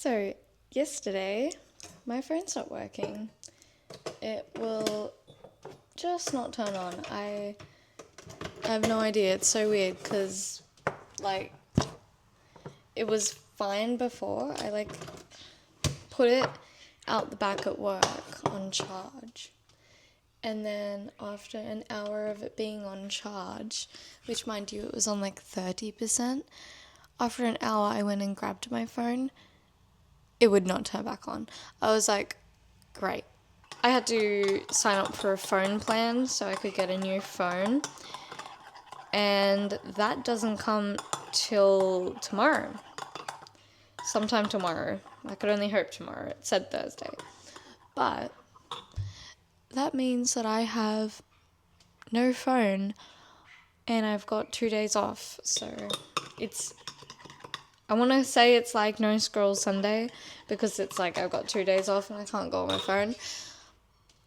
So, yesterday, my phone stopped working. It will just not turn on. I have no idea. It's so weird because, it was fine before. I, put it out the back at work on charge. And then after an hour of it being on charge, which mind you, it was on 30%, after an hour I went and grabbed my phone. It would not turn back on. I was like, great. I had to sign up for a phone plan so I could get a new phone. And that doesn't come till tomorrow. Sometime tomorrow. I could only hope tomorrow. It said Thursday. But that means that I have no phone and I've got 2 days off. So I want to say it's no scroll Sunday because it's I've got 2 days off and I can't go on my phone.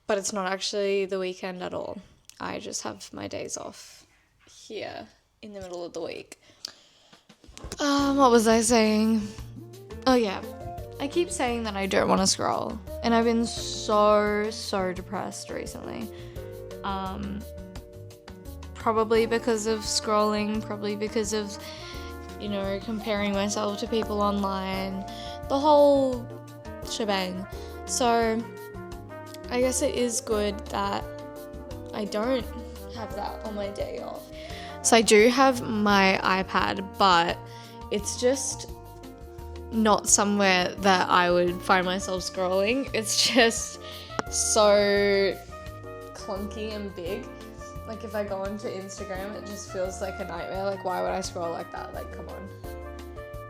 But it's not actually the weekend at all. I just have my days off here in the middle of the week. What was I saying? Oh yeah, I keep saying that I don't want to scroll. And I've been so depressed recently. Probably because of scrolling, probably because of comparing myself to people online, the whole shebang. So I guess it is good that I don't have that on my day off. So I do have my iPad, but it's just not somewhere that I would find myself scrolling. It's just so clunky and big. If I go onto Instagram, it just feels like a nightmare. Why would I scroll like that? Come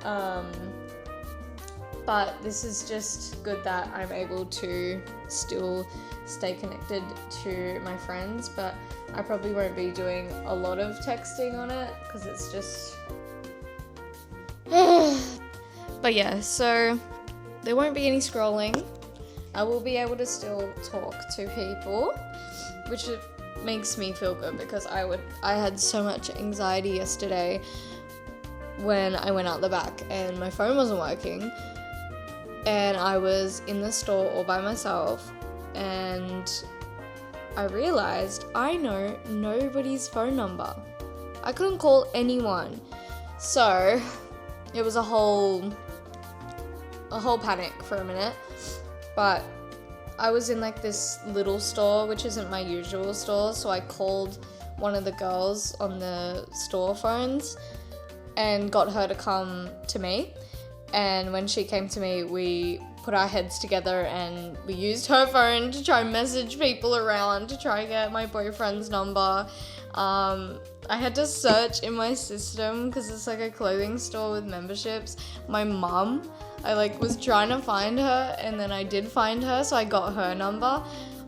on. But this is just good that I'm able to still stay connected to my friends, but I probably won't be doing a lot of texting on it because it's just... But yeah, so there won't be any scrolling. I will be able to still talk to people, which makes me feel good because I had so much anxiety yesterday when I went out the back and my phone wasn't working and I was in the store all by myself and I realized I know nobody's phone number. I couldn't call anyone. So it was a whole panic for a minute, but I was in this little store, which isn't my usual store, so I called one of the girls on the store phones and got her to come to me. And when she came to me, we put our heads together and we used her phone to try and message people around to try and get my boyfriend's number. I had to search in my system because it's a clothing store with memberships. My mum, I was trying to find her and then I did find her, so I got her number.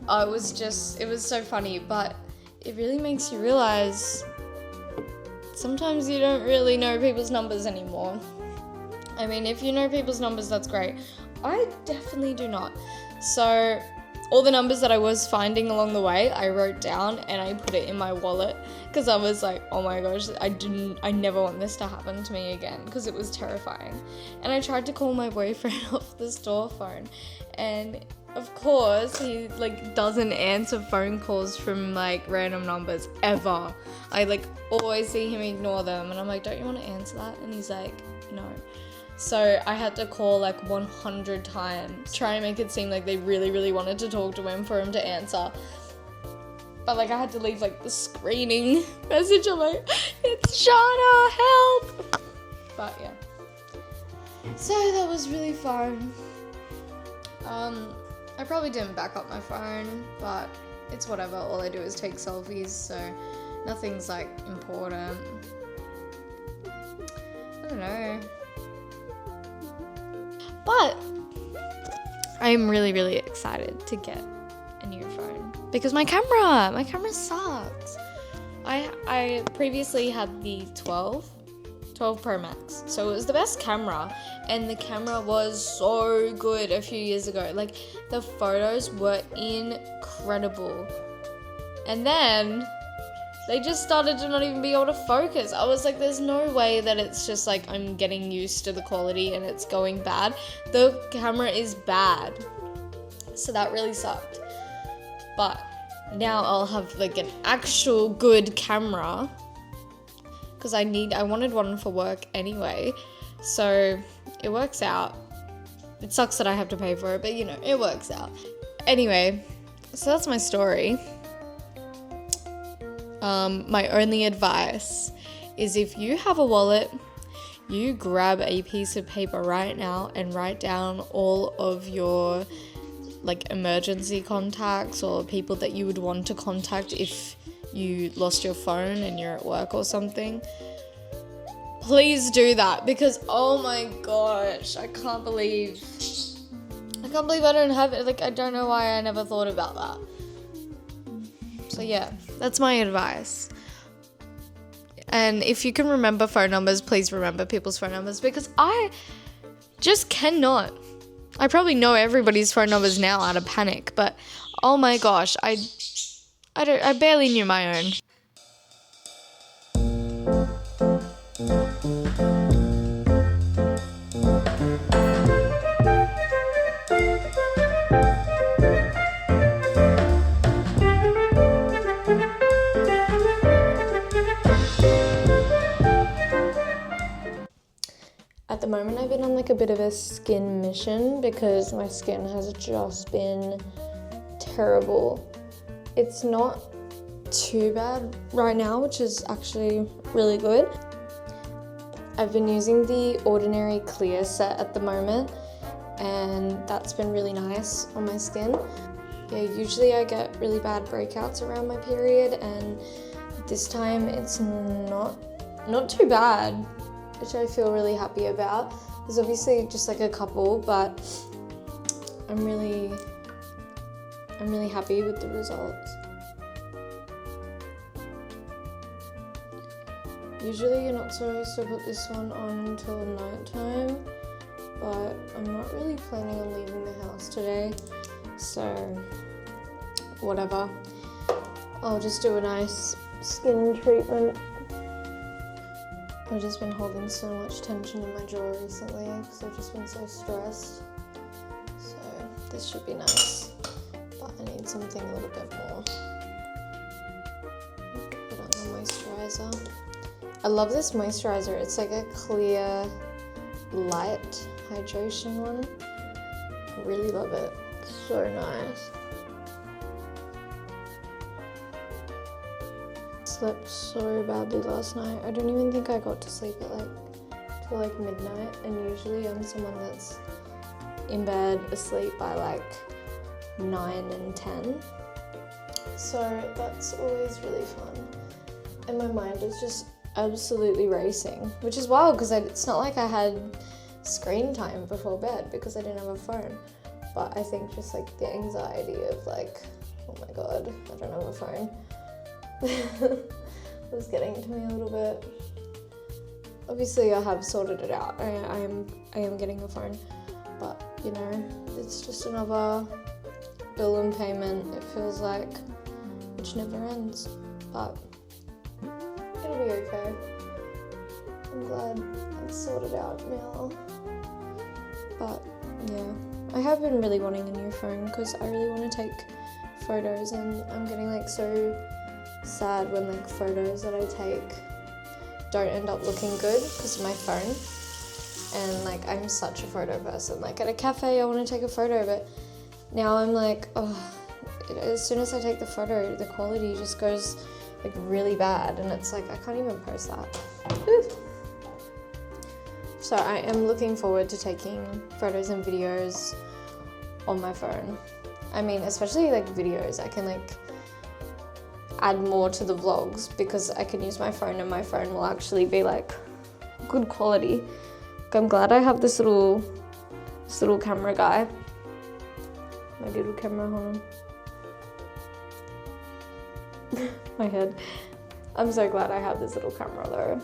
It was so funny, but it really makes you realize sometimes you don't really know people's numbers anymore. I mean, if you know people's numbers, that's great. I definitely do not. So all the numbers that I was finding along the way, I wrote down and I put it in my wallet because I was like, oh my gosh, I never want this to happen to me again because it was terrifying. And I tried to call my boyfriend off the store phone and of course he doesn't answer phone calls from random numbers ever. I always see him ignore them and I'm like, don't you want to answer that? And he's like, no. So I had to call 100 times, try and make it seem like they really wanted to talk to him for him to answer. But I had to leave the screaming message. I'm like, it's Shana, help! But yeah. So that was really fun. I probably didn't back up my phone, but it's whatever. All I do is take selfies, so nothing's important. I don't know. But I'm really excited to get a new phone because my camera sucks. I previously had the 12 Pro Max, so it was the best camera and the camera was so good a few years ago. The photos were incredible. And then They just started to not even be able to focus. I was like, there's no way that it's just like I'm getting used to the quality and it's going bad. The camera is bad. So that really sucked. But now I'll have like an actual good camera, because I wanted one for work anyway. So it works out. It sucks that I have to pay for it, but you know, it works out. Anyway, so that's my story. My only advice is, if you have a wallet, you grab a piece of paper right now and write down all of your like emergency contacts or people that you would want to contact if you lost your phone and you're at work or something. Please do that, because oh my gosh, I can't believe I don't have it. Like, I don't know why I never thought about that. So yeah, that's my advice. And if you can remember phone numbers, please remember people's phone numbers, because I just cannot. I probably know everybody's phone numbers now out of panic, but oh my gosh, I barely knew my own. At the moment, I've been on like a bit of a skin mission because my skin has just been terrible. It's not too bad right now, which is actually really good. I've been using the Ordinary Clear set at the moment, and that's been really nice on my skin. Yeah, usually I get really bad breakouts around my period, and this time it's not too bad, which I feel really happy about. There's obviously just like a couple, but I'm really happy with the results. Usually you're not supposed to put this one on until nighttime, but I'm not really planning on leaving the house today, so whatever. I'll just do a nice skin treatment. I've just been holding so much tension in my jaw recently because I've just been so stressed. So this should be nice, but I need something a little bit more. Put on the moisturizer. I love this moisturizer. It's like a clear, light hydration one. I really love it. It's so nice. Slept so badly last night. I don't even think I got to sleep at till like midnight, and usually I'm someone that's in bed asleep by like 9 and 10. So that's always really fun. And my mind is just absolutely racing, which is wild because it's not like I had screen time before bed because I didn't have a phone. But I think just like the anxiety of like, oh my god, I don't have a phone. was getting to me a little bit. Obviously I have sorted it out. I am getting a phone, but you know, it's just another bill and payment, it feels like, which never ends, but it'll be okay. I'm glad I've sorted out now. But yeah, I have been really wanting a new phone because I really want to take photos, and I'm getting like so sad when like photos that I take don't end up looking good because of my phone. And like, I'm such a photo person. Like at a cafe I want to take a photo, but now I'm like, oh, as soon as I take the photo, the quality just goes like really bad, and it's like I can't even post that. Whew. So I am looking forward to taking photos and videos on my phone. I mean, especially like videos, I can like add more to the vlogs because I can use my phone, and my phone will actually be like good quality. I'm glad I have this little camera guy. My little camera, hold on. My head. I'm so glad I have this little camera though,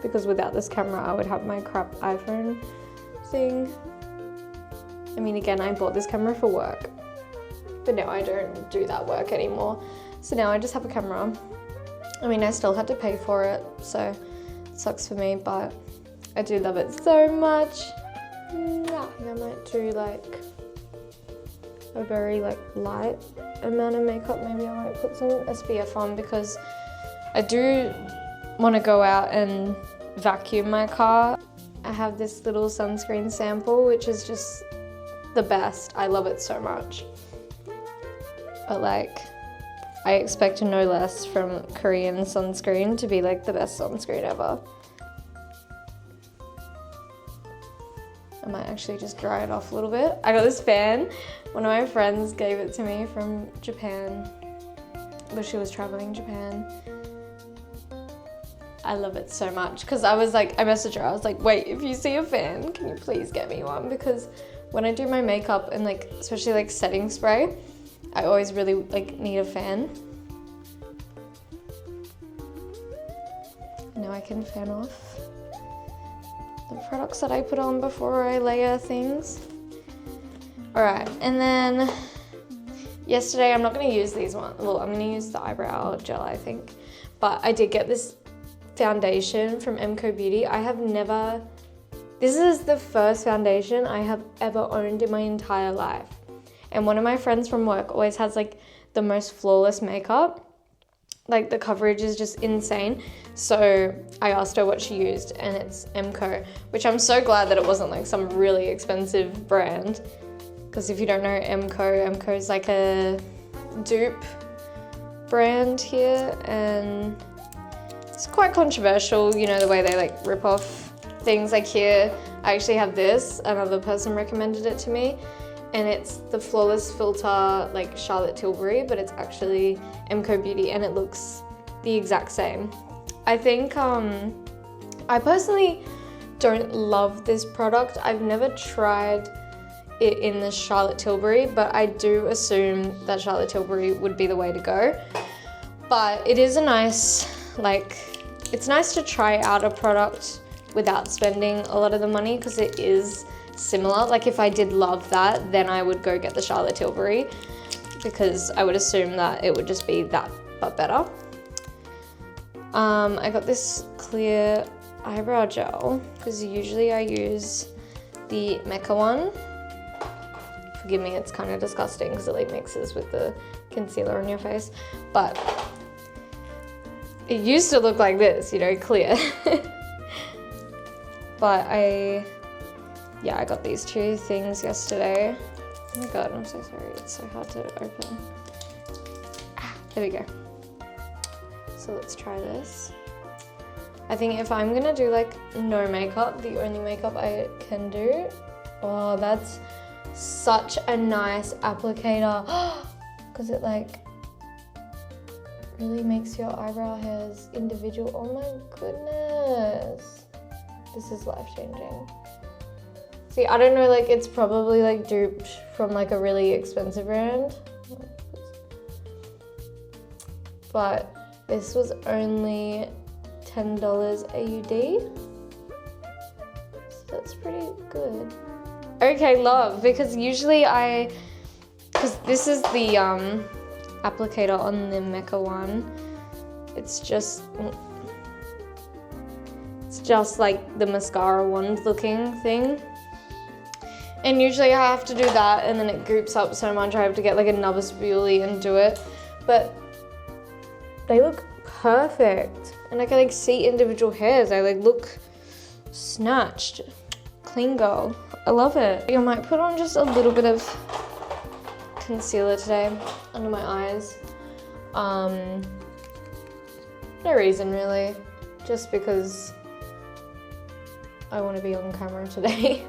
because without this camera I would have my crap iPhone thing. I mean, again, I bought this camera for work, but now I don't do that work anymore. So now I just have a camera I mean, I still had to pay for it, so it sucks for me, but I do love it so much. Yeah, I might do like a very like light amount of makeup. Maybe I might put some SPF on because I do want to go out and vacuum my car. I have this little sunscreen sample, which is just the best. I love it so much. But like, I expect no less from Korean sunscreen to be like the best sunscreen ever. I might actually just dry it off a little bit. I got this fan. One of my friends gave it to me from Japan, when she was traveling Japan. I love it so much because I was like, I messaged her, I was like, wait, if you see a fan, can you please get me one? Because when I do my makeup and like, especially like setting spray, I always really like need a fan. Now I can fan off the products that I put on before I layer things. All right, and then yesterday, I'm not gonna use these ones. Well, I'm gonna use the eyebrow gel, I think. But I did get this foundation from MCO Beauty. I have never, this is the first foundation I have ever owned in my entire life. And one of my friends from work always has like the most flawless makeup. Like the coverage is just insane. So I asked her what she used and it's MCO, which I'm so glad that it wasn't like some really expensive brand. Because if you don't know MCO is like a dupe brand here and it's quite controversial, you know, the way they like rip off things. Like here, I actually have this, another person recommended it to me, and it's the Flawless Filter like Charlotte Tilbury, but it's actually MCO Beauty and it looks the exact same. I think, I personally don't love this product. I've never tried it in the Charlotte Tilbury, but I do assume that Charlotte Tilbury would be the way to go. But it is a nice, like, it's nice to try out a product without spending a lot of the money because it is similar. Like if I did love that, then I would go get the Charlotte Tilbury because I would assume that it would just be that, but better. I got this clear eyebrow gel because usually I use the Mecca one. Forgive me, it's kind of disgusting because it like mixes with the concealer on your face, but it used to look like this, you know, clear. But I got these two things yesterday. Oh my god, I'm so sorry, it's so hard to open. There we go. So let's try this. I think if I'm gonna do like no makeup, the only makeup I can do, oh, that's such a nice applicator. Because it like really makes your eyebrow hairs individual. Oh my goodness. This is life-changing. See, I don't know, like it's probably like duped from like a really expensive brand. But this was only $10 AUD. So that's pretty good. Okay, love, because usually because this is the applicator on the Mecca one. It's just like the mascara wand looking thing. And usually I have to do that and then it groups up so much I have to get like another spoolie and do it. But they look perfect. And I can like see individual hairs. I like look snatched. Clean girl. I love it. I might put on just a little bit of concealer today under my eyes. No reason really. Just because I want to be on camera today.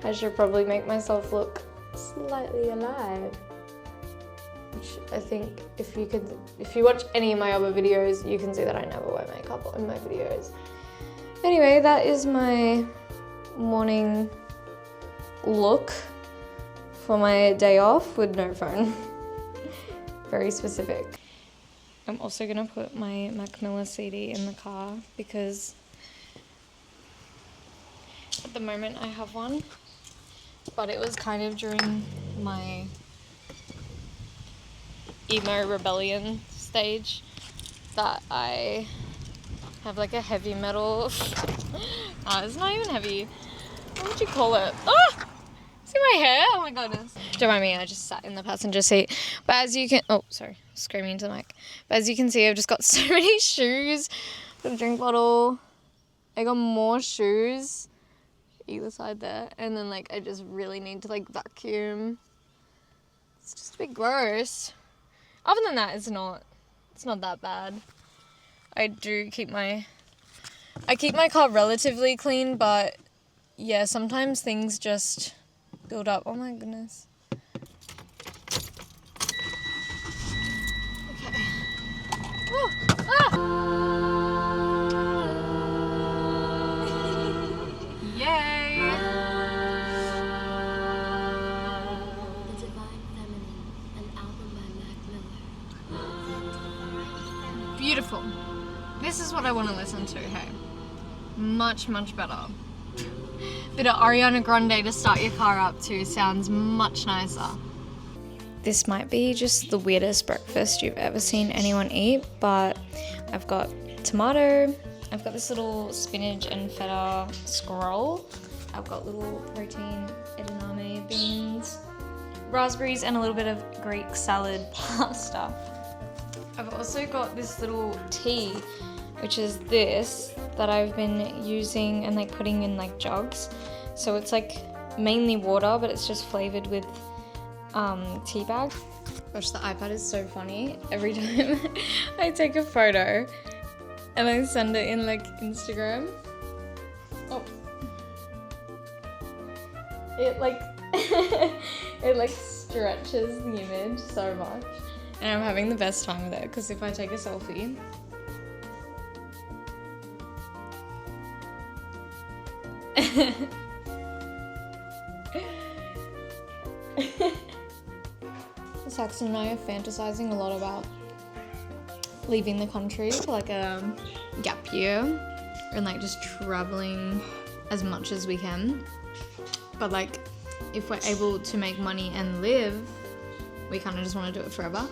I should probably make myself look slightly alive. Which I think if you watch any of my other videos, you can see that I never wear makeup in my videos. Anyway, that is my morning look for my day off with no phone. Very specific. I'm also gonna put my Mac Miller CD in the car because at the moment I have one, but it was kind of during my emo rebellion stage that I have like a heavy metal. It's not even heavy. What would you call it? Ah! See my hair? Oh my goodness. Don't mind me, I just sat in the passenger seat. But as you can, oh sorry, screaming into the mic. But as you can see, I've just got so many shoes. Got a drink bottle. I got more shoes either side there. And then like I just really need to like vacuum. It's just a bit gross. Other than that, it's not that bad. I keep my car relatively clean, but yeah, sometimes things just build up. Oh my goodness. Okay. Oh, ah! Yay! The Divine Feminine, an album by Mac Miller. Beautiful. This is what I want to listen to, hey. Much, much better. Bit of Ariana Grande to start your car up to sounds much nicer. This might be just the weirdest breakfast you've ever seen anyone eat, but I've got tomato, I've got this little spinach and feta scroll, I've got little protein edamame beans, raspberries, and a little bit of Greek salad pasta. I've also got this little tea, which is this, that I've been using and like putting in like jugs. So it's like mainly water, but it's just flavored with tea bag. Gosh, the iPad is so funny. Every time I take a photo and I send it in like Instagram, oh, it like it like stretches the image so much, and I'm having the best time with it because if I take a selfie, Saxon and I are fantasizing a lot about leaving the country for like a gap year and like just traveling as much as we can. But like if we're able to make money and live, we kind of just want to do it forever.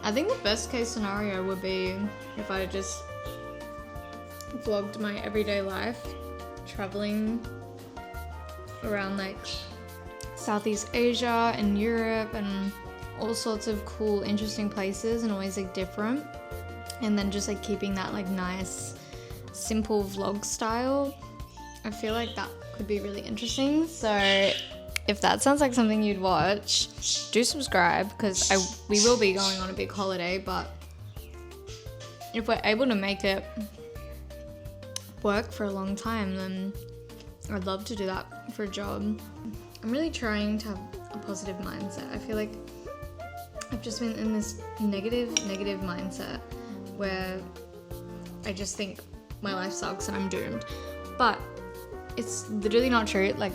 I think the best case scenario would be if I just vlogged my everyday life, traveling around like Southeast Asia and Europe and all sorts of cool, interesting places, and always like different. And then just like keeping that like nice, simple vlog style. I feel like that could be really interesting. So if that sounds like something you'd watch, do subscribe, because we will be going on a big holiday, but if we're able to make it work for a long time, then I'd love to do that for a job. I'm really trying to have a positive mindset. I feel like I've just been in this negative mindset where I just think my life sucks and I'm doomed. But it's literally not true. Like,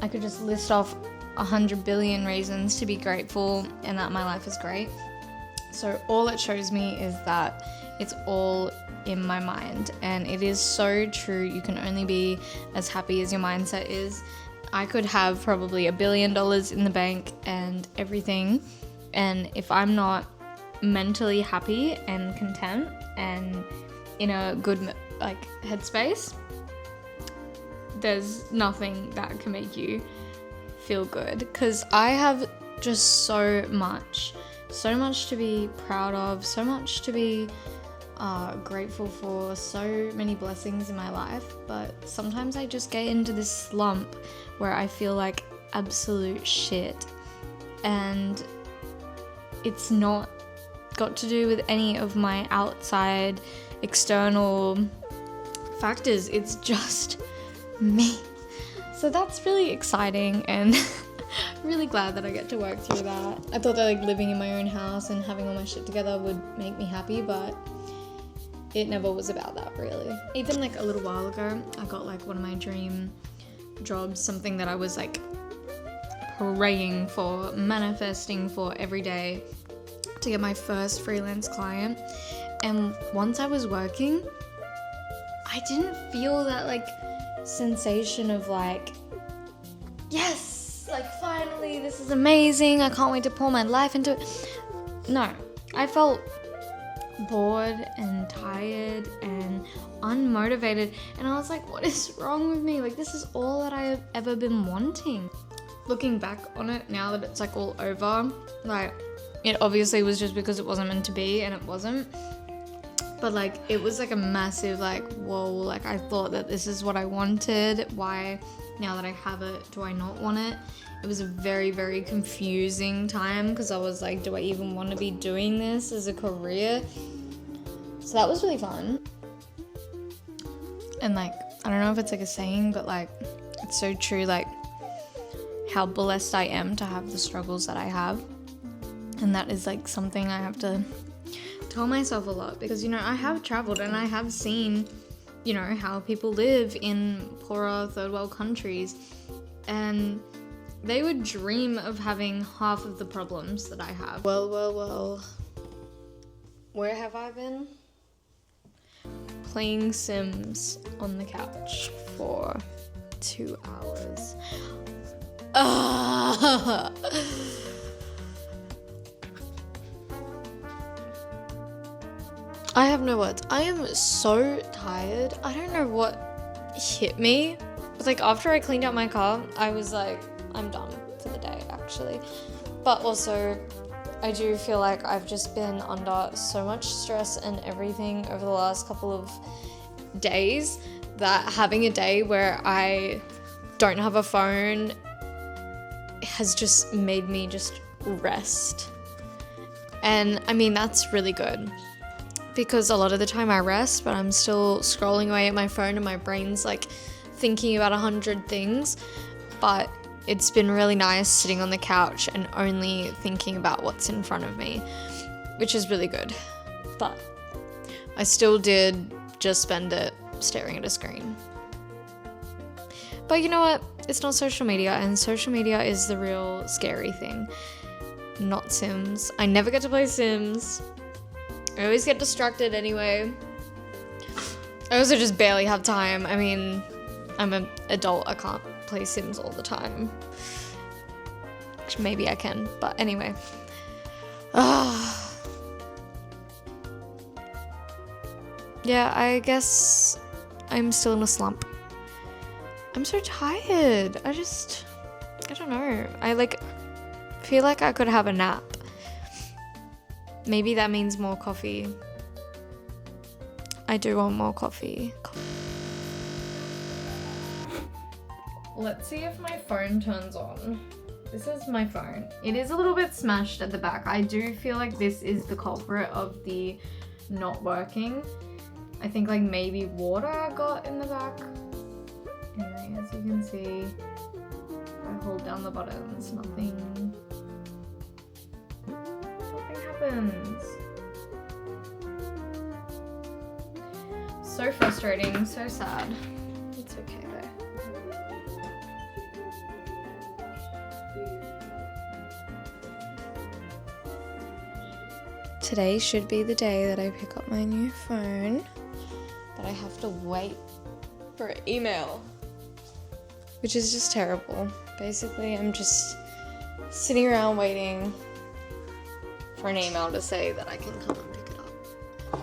I could just list off 100 billion reasons to be grateful and that my life is great. So all it shows me is that it's all in my mind, and it is so true. You can only be as happy as your mindset is. I could have probably $1 billion in the bank and everything, and if I'm not mentally happy and content and in a good like headspace, there's nothing that can make you feel good. Because I have just so much to be proud of, so much to be grateful for, so many blessings in my life, but sometimes I just get into this slump where I feel like absolute shit, and it's not got to do with any of my outside external factors, it's just me. So that's really exciting, and I'm really glad that I get to work through that. I thought that like living in my own house and having all my shit together would make me happy, but it never was about that, really. Even like a little while ago, I got like one of my dream jobs, something that I was like praying for, manifesting for every day, to get my first freelance client. And once I was working, I didn't feel that like sensation of like, yes, like finally this is amazing, I can't wait to pour my life into it. no, I felt bored and tired and unmotivated, and I was like, what is wrong with me? Like, this is all that I have ever been wanting. Looking back on it now that it's like all over, like, it obviously was just because it wasn't meant to be, and it wasn't. But like, it was like a massive like, whoa, like I thought that this is what I wanted. Why, now that I have it, do I not want it? It was a very, very confusing time, because I was like, do I even want to be doing this as a career? So that was really fun. And like, I don't know if it's like a saying, but like, it's so true, like how blessed I am to have the struggles that I have. And that is like something I have to tell myself a lot, because, you know, I have traveled and I have seen, you know, how people live in poorer third world countries, and they would dream of having half of the problems that I have. Well, where have I been? Playing Sims on the couch for 2 hours. I have no words. I am so tired. I don't know what hit me. It's like, after I cleaned out my car, I was like, I'm done for the day, actually. But also, I do feel like I've just been under so much stress and everything over the last couple of days, that having a day where I don't have a phone has just made me just rest. And I mean, that's really good, because a lot of the time I rest, but I'm still scrolling away at my phone and my brain's like thinking about 100 things. But it's been really nice sitting on the couch and only thinking about what's in front of me, which is really good. But I still did just spend it staring at a screen. But you know what? It's not social media, and social media is the real scary thing, not Sims. I never get to play Sims. I always get distracted anyway. I also just barely have time. I mean, I'm an adult. I can't play Sims all the time. Which maybe I can, but anyway. Yeah, I guess I'm still in a slump. I'm so tired. I don't know. I like feel like I could have a nap. Maybe that means more coffee. I do want more coffee. Let's see if my phone turns on. This is my phone. It is a little bit smashed at the back. I do feel like this is the culprit of the not working. I think like maybe water got in the back. Anyway, as you can see, if I hold down the buttons, nothing happens. So frustrating, so sad. It's okay though. Today should be the day that I pick up my new phone, but I have to wait for an email, which is just terrible. Basically, I'm just sitting around waiting for an email to say that I can come and pick it up.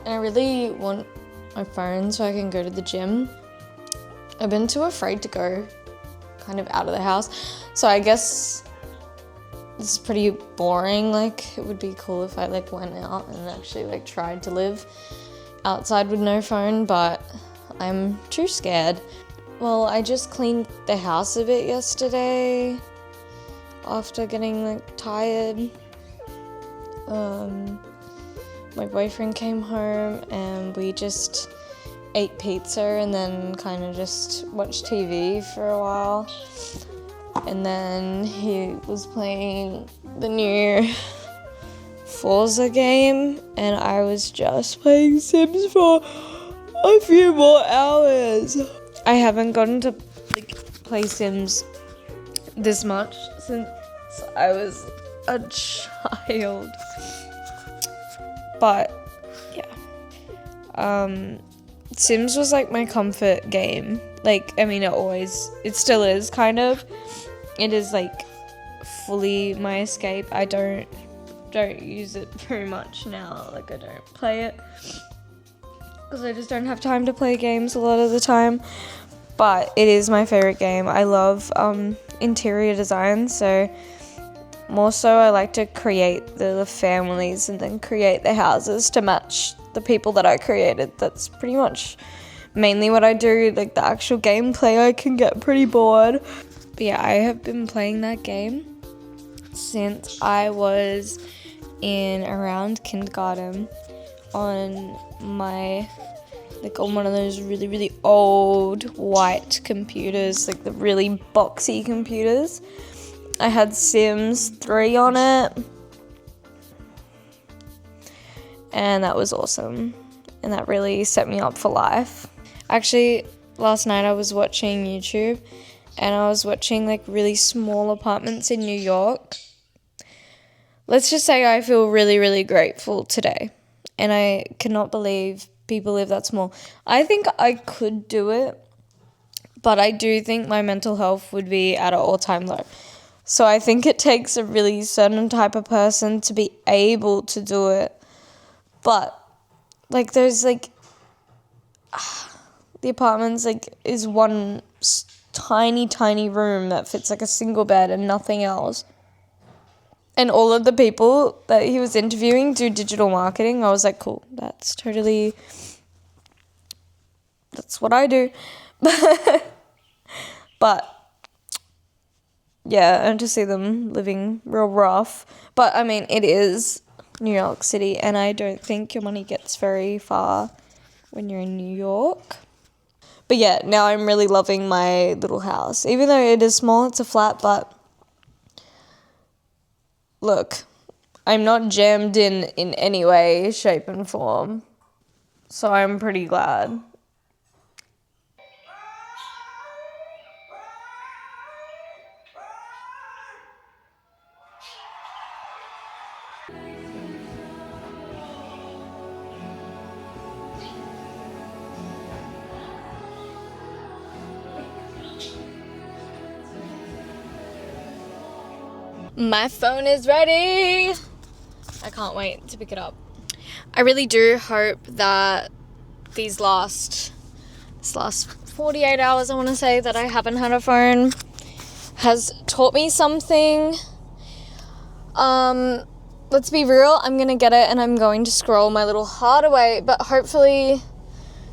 And I really want my phone so I can go to the gym. I've been too afraid to go kind of out of the house, so I guess this is pretty boring. Like, it would be cool if I like went out and actually like tried to live outside with no phone, but I'm too scared. Well, I just cleaned the house a bit yesterday after getting like tired. My boyfriend came home and we just ate pizza and then kind of just watched TV for a while. And then he was playing the new Forza game and I was just playing Sims for a few more hours. I haven't gotten to like play Sims this much since I was a child. But yeah, Sims was like my comfort game. Like, I mean, it still is kind of. It is like fully my escape. I don't don't use it very much now. Like, I don't play it because I just don't have time to play games a lot of the time. But it is my favorite game. I love interior design, so more so I like to create the families and then create the houses to match the people that I created. That's pretty much mainly what I do. Like, the actual gameplay, I can get pretty bored. But yeah, I have been playing that game since I was in around kindergarten on my, like, on one of those really, really old white computers, like the really boxy computers. I had Sims 3 on it, and that was awesome, and that really set me up for life. Actually, last night I was watching YouTube, and I was watching like really small apartments in New York. Let's just say I feel really, really grateful today, and I cannot believe people live that small. I think I could do it, but I do think my mental health would be at an all-time low. So I think it takes a really certain type of person to be able to do it. But, like, there's, like, the apartment's, like, is one tiny, tiny room that fits, like, a single bed and nothing else. And all of the people that he was interviewing do digital marketing. I was like, cool, that's what I do. But yeah, and to see them living real rough. But I mean, it is New York City, and I don't think your money gets very far when you're in New York. But yeah, now I'm really loving my little house. Even though it is small, it's a flat, but look, I'm not jammed in any way, shape, and form. So I'm pretty glad. My phone is ready. I can't wait to pick it up. I really do hope that this last 48 hours, I want to say, that I haven't had a phone has taught me something. Let's be real, I'm going to get it and I'm going to scroll my little heart away, but hopefully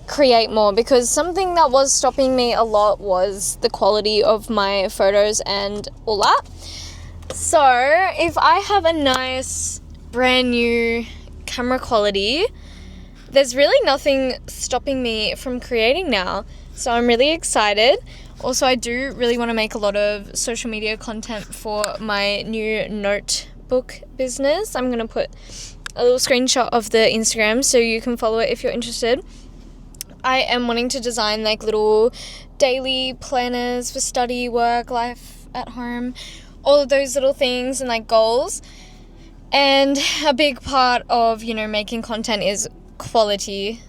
create more, because something that was stopping me a lot was the quality of my photos and all that. So if I have a nice brand new camera quality, there's really nothing stopping me from creating now. So I'm really excited. Also, I do really want to make a lot of social media content for my new notebook business. I'm going to put a little screenshot of the Instagram so you can follow it if you're interested. I am wanting to design like little daily planners for study, work, life at home, all of those little things and like goals. And a big part of, making content is quality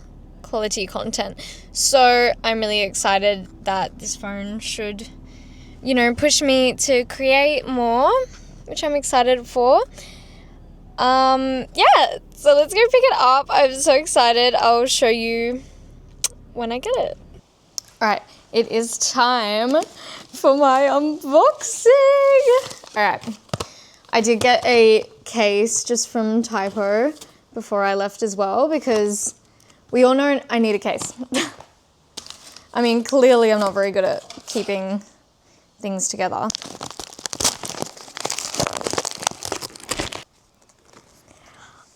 content. So I'm really excited that this phone should, push me to create more, which I'm excited for. Yeah, so let's go pick it up. I'm so excited. I'll show you when I get it. Alright, it is time for my unboxing. Alright, I did get a case just from Typo before I left as well, because we all know I need a case. I mean, clearly I'm not very good at keeping things together.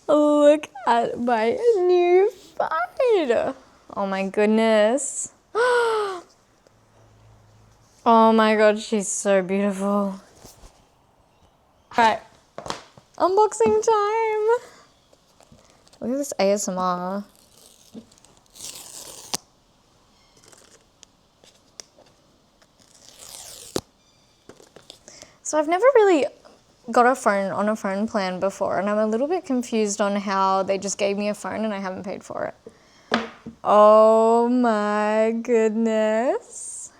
Look at my new phone. Oh my goodness. Oh my god, she's so beautiful. Alright, unboxing time. Look at this ASMR. So I've never really got a phone on a phone plan before, and I'm a little bit confused on how they just gave me a phone and I haven't paid for it. Oh my goodness.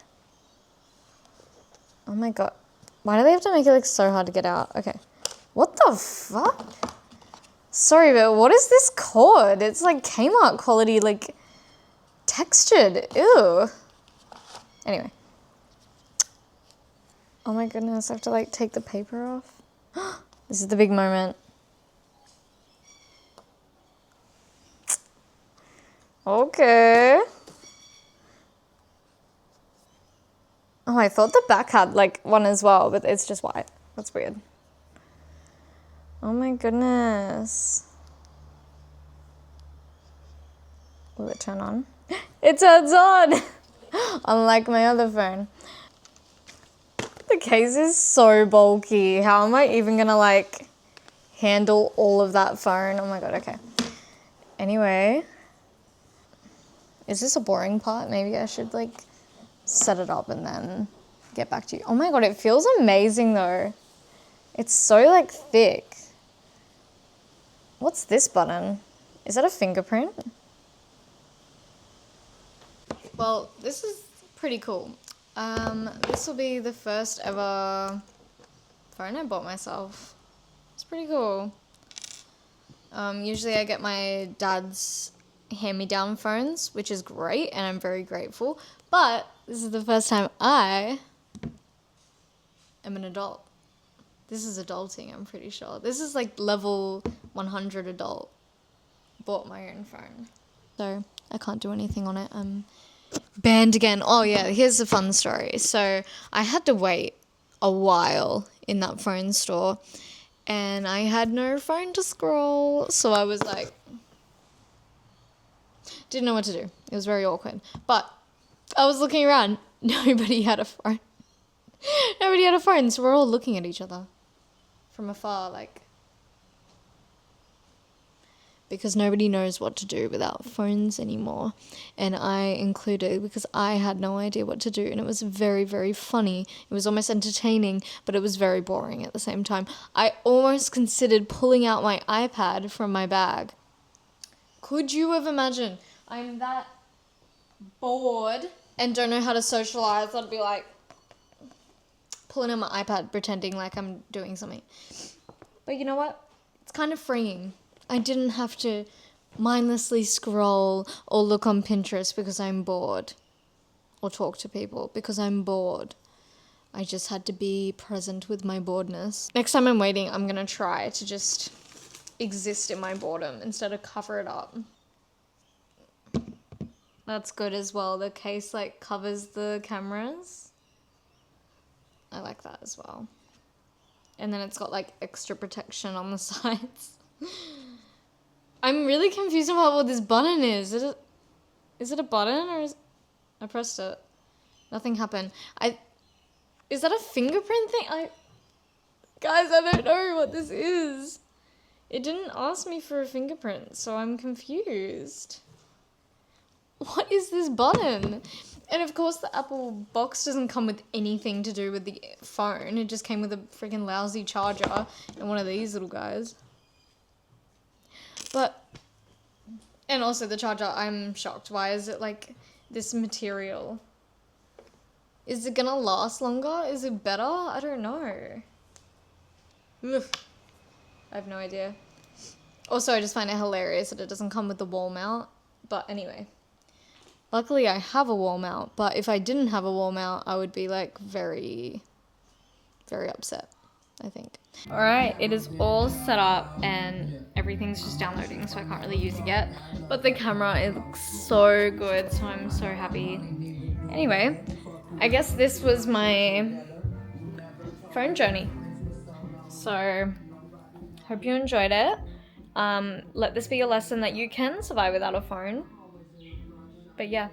Oh my god. Why do they have to make it like so hard to get out? Okay. What the fuck? Sorry, but what is this cord? It's like Kmart quality, like textured. Ew. Anyway. Oh my goodness, I have to like take the paper off. This is the big moment. Okay. Oh, I thought the back had like one as well, but it's just white. That's weird. Oh my goodness. Will it turn on? It turns on! Unlike my other phone. The case is so bulky. How am I even gonna like handle all of that phone? Oh my god, okay. Anyway. Is this a boring part? Maybe I should like set it up and then get back to you. Oh my god, it feels amazing though. It's so like thick. What's this button? Is that a fingerprint? Well, this is pretty cool. This will be the first ever phone I bought myself. It's pretty cool. Usually I get my dad's hand-me-down phones, which is great, and I'm very grateful. But this is the first time I am an adult. This is adulting, I'm pretty sure. This is like level 100 adult. Bought my own phone. So I can't do anything on it. I'm banned again. Oh yeah, here's a fun story. So I had to wait a while in that phone store and I had no phone to scroll. So I was like, didn't know what to do. It was very awkward. But I was looking around. Nobody had a phone. Nobody had a phone. So we're all looking at each other from afar, like, because nobody knows what to do without phones anymore. And I included, because I had no idea what to do. And it was very, very funny. It was almost entertaining, but it was very boring at the same time. I almost considered pulling out my iPad from my bag. Could you have imagined? I'm that bored and don't know how to socialize. I'd be like pulling out my iPad, pretending like I'm doing something. But you know what? It's kind of freeing. I didn't have to mindlessly scroll or look on Pinterest because I'm bored, or talk to people because I'm bored. I just had to be present with my boredness. Next time I'm waiting, I'm gonna try to just exist in my boredom instead of cover it up. That's good as well. The case like covers the cameras. I like that as well. And then it's got like extra protection on the sides. I'm really confused about what this button is. Is it a button or is I pressed it? Nothing happened. Is that a fingerprint thing? Guys, I don't know what this is. It didn't ask me for a fingerprint, so I'm confused. What is this button? And of course the Apple box doesn't come with anything to do with the phone. It just came with a freaking lousy charger and one of these little guys. But, and also the charger, I'm shocked. Why is it like this material? Is it gonna last longer? Is it better? I don't know. Ugh. I have no idea. Also, I just find it hilarious that it doesn't come with the wall mount. But anyway. Luckily, I have a wall mount. But if I didn't have a wall mount, I would be like very, very upset, I think. Alright, it is all set up and everything's just downloading, so I can't really use it yet. But the camera, it looks so good, so I'm so happy. Anyway, I guess this was my phone journey. So, hope you enjoyed it. Let this be a lesson that you can survive without a phone. But yeah.